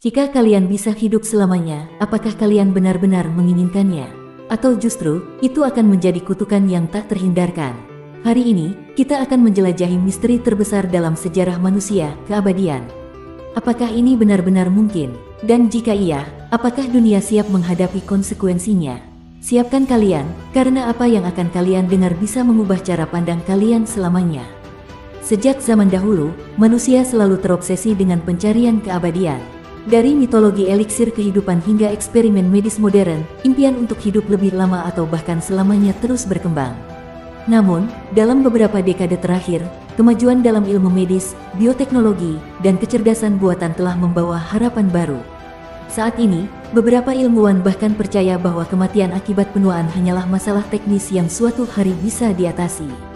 Jika kalian bisa hidup selamanya, apakah kalian benar-benar menginginkannya? Atau justru, itu akan menjadi kutukan yang tak terhindarkan? Hari ini, kita akan menjelajahi misteri terbesar dalam sejarah manusia, keabadian. Apakah ini benar-benar mungkin? Dan jika iya, apakah dunia siap menghadapi konsekuensinya? Siapkan kalian, karena apa yang akan kalian dengar bisa mengubah cara pandang kalian selamanya. Sejak zaman dahulu, manusia selalu terobsesi dengan pencarian keabadian. Dari mitologi eliksir kehidupan hingga eksperimen medis modern, impian untuk hidup lebih lama atau bahkan selamanya terus berkembang. Namun, dalam beberapa dekade terakhir, kemajuan dalam ilmu medis, bioteknologi, dan kecerdasan buatan telah membawa harapan baru. Saat ini, beberapa ilmuwan bahkan percaya bahwa kematian akibat penuaan hanyalah masalah teknis yang suatu hari bisa diatasi.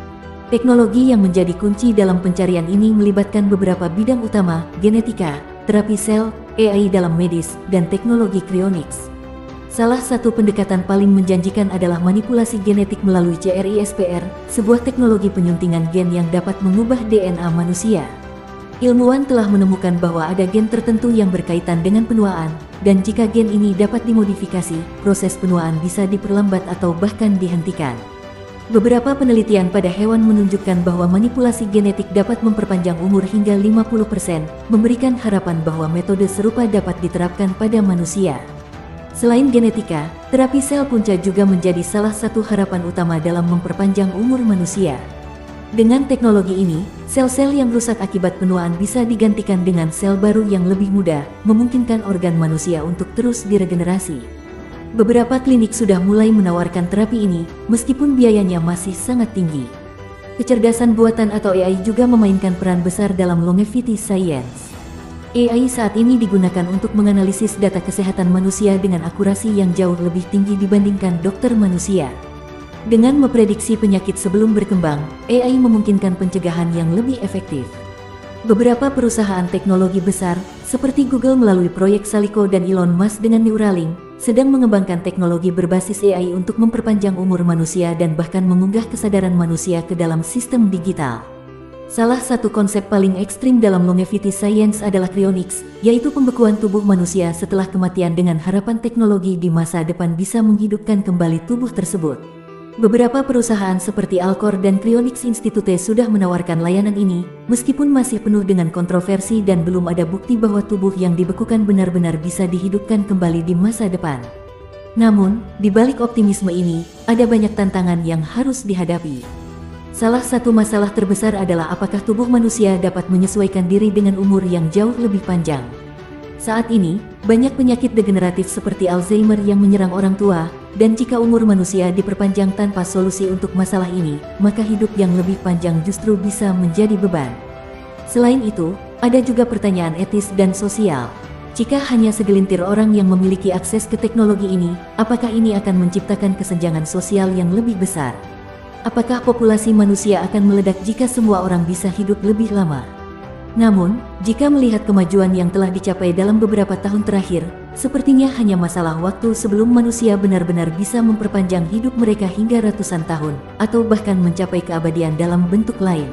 Teknologi yang menjadi kunci dalam pencarian ini melibatkan beberapa bidang utama: genetika, terapi sel, AI dalam medis, dan teknologi cryonics. Salah satu pendekatan paling menjanjikan adalah manipulasi genetik melalui CRISPR, sebuah teknologi penyuntingan gen yang dapat mengubah DNA manusia. Ilmuwan telah menemukan bahwa ada gen tertentu yang berkaitan dengan penuaan, dan jika gen ini dapat dimodifikasi, proses penuaan bisa diperlambat atau bahkan dihentikan. Beberapa penelitian pada hewan menunjukkan bahwa manipulasi genetik dapat memperpanjang umur hingga 50%, memberikan harapan bahwa metode serupa dapat diterapkan pada manusia. Selain genetika, terapi sel punca juga menjadi salah satu harapan utama dalam memperpanjang umur manusia. Dengan teknologi ini, sel-sel yang rusak akibat penuaan bisa digantikan dengan sel baru yang lebih muda, memungkinkan organ manusia untuk terus diregenerasi. Beberapa klinik sudah mulai menawarkan terapi ini, meskipun biayanya masih sangat tinggi. Kecerdasan buatan atau AI juga memainkan peran besar dalam longevity science. AI saat ini digunakan untuk menganalisis data kesehatan manusia dengan akurasi yang jauh lebih tinggi dibandingkan dokter manusia. Dengan memprediksi penyakit sebelum berkembang, AI memungkinkan pencegahan yang lebih efektif. Beberapa perusahaan teknologi besar, seperti Google melalui proyek Salico dan Elon Musk dengan Neuralink, sedang mengembangkan teknologi berbasis AI untuk memperpanjang umur manusia dan bahkan mengunggah kesadaran manusia ke dalam sistem digital. Salah satu konsep paling ekstrim dalam longevity science adalah cryonics, yaitu pembekuan tubuh manusia setelah kematian dengan harapan teknologi di masa depan bisa menghidupkan kembali tubuh tersebut. Beberapa perusahaan seperti Alcor dan Cryonics Institute sudah menawarkan layanan ini, meskipun masih penuh dengan kontroversi dan belum ada bukti bahwa tubuh yang dibekukan benar-benar bisa dihidupkan kembali di masa depan. Namun, di balik optimisme ini, ada banyak tantangan yang harus dihadapi. Salah satu masalah terbesar adalah apakah tubuh manusia dapat menyesuaikan diri dengan umur yang jauh lebih panjang. Saat ini, banyak penyakit degeneratif seperti Alzheimer yang menyerang orang tua, dan jika umur manusia diperpanjang tanpa solusi untuk masalah ini, maka hidup yang lebih panjang justru bisa menjadi beban. Selain itu, ada juga pertanyaan etis dan sosial. Jika hanya segelintir orang yang memiliki akses ke teknologi ini, apakah ini akan menciptakan kesenjangan sosial yang lebih besar? Apakah populasi manusia akan meledak jika semua orang bisa hidup lebih lama? Namun, jika melihat kemajuan yang telah dicapai dalam beberapa tahun terakhir, sepertinya hanya masalah waktu sebelum manusia benar-benar bisa memperpanjang hidup mereka hingga ratusan tahun, atau bahkan mencapai keabadian dalam bentuk lain.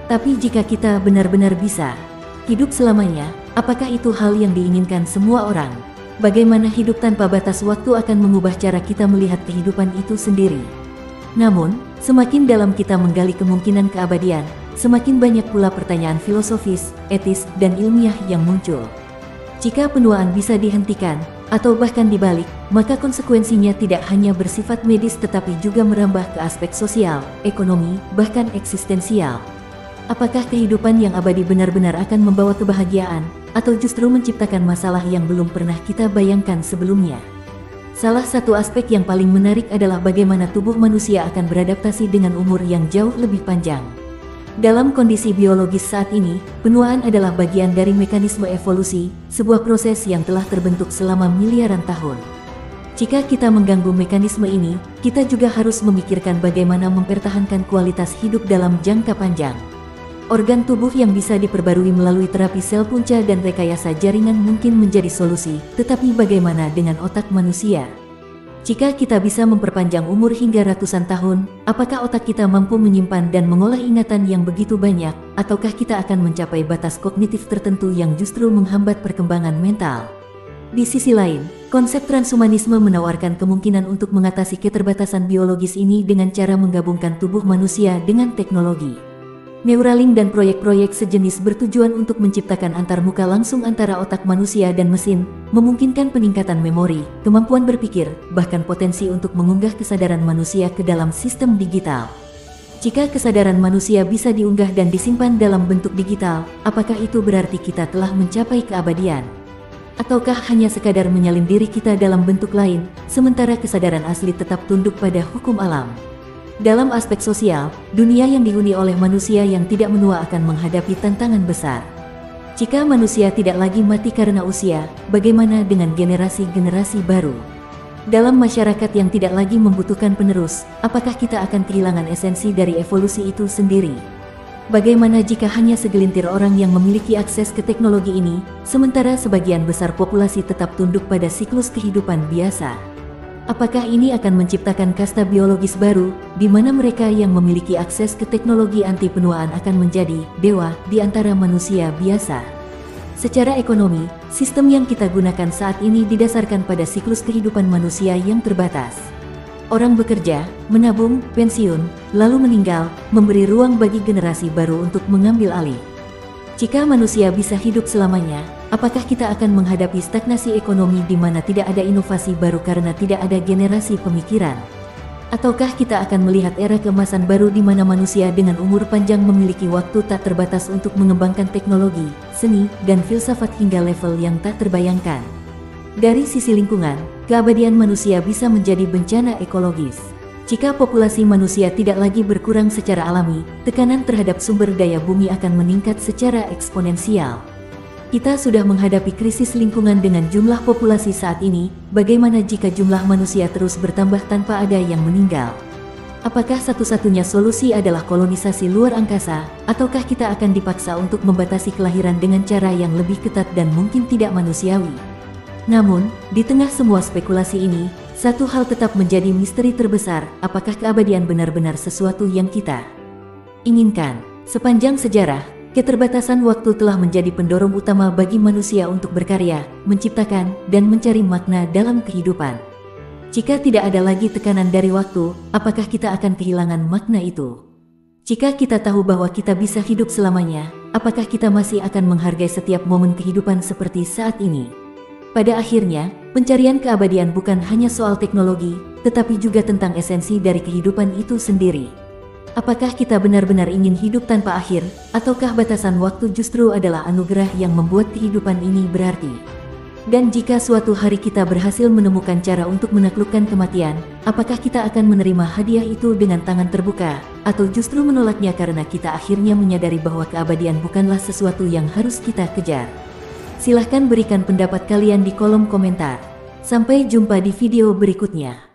Tapi jika kita benar-benar bisa hidup selamanya, apakah itu hal yang diinginkan semua orang? Bagaimana hidup tanpa batas waktu akan mengubah cara kita melihat kehidupan itu sendiri? Namun, semakin dalam kita menggali kemungkinan keabadian, semakin banyak pula pertanyaan filosofis, etis, dan ilmiah yang muncul. Jika penuaan bisa dihentikan, atau bahkan dibalik, maka konsekuensinya tidak hanya bersifat medis tetapi juga merambah ke aspek sosial, ekonomi, bahkan eksistensial. Apakah kehidupan yang abadi benar-benar akan membawa kebahagiaan, atau justru menciptakan masalah yang belum pernah kita bayangkan sebelumnya? Salah satu aspek yang paling menarik adalah bagaimana tubuh manusia akan beradaptasi dengan umur yang jauh lebih panjang. Dalam kondisi biologis saat ini, penuaan adalah bagian dari mekanisme evolusi, sebuah proses yang telah terbentuk selama miliaran tahun. Jika kita mengganggu mekanisme ini, kita juga harus memikirkan bagaimana mempertahankan kualitas hidup dalam jangka panjang. Organ tubuh yang bisa diperbarui melalui terapi sel punca dan rekayasa jaringan mungkin menjadi solusi, tetapi bagaimana dengan otak manusia? Jika kita bisa memperpanjang umur hingga ratusan tahun, apakah otak kita mampu menyimpan dan mengolah ingatan yang begitu banyak, ataukah kita akan mencapai batas kognitif tertentu yang justru menghambat perkembangan mental? Di sisi lain, konsep transhumanisme menawarkan kemungkinan untuk mengatasi keterbatasan biologis ini dengan cara menggabungkan tubuh manusia dengan teknologi. Neuralink dan proyek-proyek sejenis bertujuan untuk menciptakan antarmuka langsung antara otak manusia dan mesin, memungkinkan peningkatan memori, kemampuan berpikir, bahkan potensi untuk mengunggah kesadaran manusia ke dalam sistem digital. Jika kesadaran manusia bisa diunggah dan disimpan dalam bentuk digital, apakah itu berarti kita telah mencapai keabadian? Ataukah hanya sekadar menyalin diri kita dalam bentuk lain, sementara kesadaran asli tetap tunduk pada hukum alam? Dalam aspek sosial, dunia yang dihuni oleh manusia yang tidak menua akan menghadapi tantangan besar. Jika manusia tidak lagi mati karena usia, bagaimana dengan generasi-generasi baru? Dalam masyarakat yang tidak lagi membutuhkan penerus, apakah kita akan kehilangan esensi dari evolusi itu sendiri? Bagaimana jika hanya segelintir orang yang memiliki akses ke teknologi ini, sementara sebagian besar populasi tetap tunduk pada siklus kehidupan biasa? Apakah ini akan menciptakan kasta biologis baru, di mana mereka yang memiliki akses ke teknologi anti penuaan akan menjadi dewa di antara manusia biasa? Secara ekonomi, sistem yang kita gunakan saat ini didasarkan pada siklus kehidupan manusia yang terbatas. Orang bekerja, menabung, pensiun, lalu meninggal, memberi ruang bagi generasi baru untuk mengambil alih. Jika manusia bisa hidup selamanya, apakah kita akan menghadapi stagnasi ekonomi di mana tidak ada inovasi baru karena tidak ada generasi pemikiran? Ataukah kita akan melihat era keemasan baru di mana manusia dengan umur panjang memiliki waktu tak terbatas untuk mengembangkan teknologi, seni, dan filsafat hingga level yang tak terbayangkan? Dari sisi lingkungan, keabadian manusia bisa menjadi bencana ekologis. Jika populasi manusia tidak lagi berkurang secara alami, tekanan terhadap sumber daya bumi akan meningkat secara eksponensial. Kita sudah menghadapi krisis lingkungan dengan jumlah populasi saat ini, bagaimana jika jumlah manusia terus bertambah tanpa ada yang meninggal? Apakah satu-satunya solusi adalah kolonisasi luar angkasa, ataukah kita akan dipaksa untuk membatasi kelahiran dengan cara yang lebih ketat dan mungkin tidak manusiawi? Namun, di tengah semua spekulasi ini, satu hal tetap menjadi misteri terbesar, apakah keabadian benar-benar sesuatu yang kita inginkan? Sepanjang sejarah, keterbatasan waktu telah menjadi pendorong utama bagi manusia untuk berkarya, menciptakan, dan mencari makna dalam kehidupan. Jika tidak ada lagi tekanan dari waktu, apakah kita akan kehilangan makna itu? Jika kita tahu bahwa kita bisa hidup selamanya, apakah kita masih akan menghargai setiap momen kehidupan seperti saat ini? Pada akhirnya, pencarian keabadian bukan hanya soal teknologi, tetapi juga tentang esensi dari kehidupan itu sendiri. Apakah kita benar-benar ingin hidup tanpa akhir, ataukah batasan waktu justru adalah anugerah yang membuat kehidupan ini berarti? Dan jika suatu hari kita berhasil menemukan cara untuk menaklukkan kematian, apakah kita akan menerima hadiah itu dengan tangan terbuka, atau justru menolaknya karena kita akhirnya menyadari bahwa keabadian bukanlah sesuatu yang harus kita kejar? Silahkan berikan pendapat kalian di kolom komentar. Sampai jumpa di video berikutnya.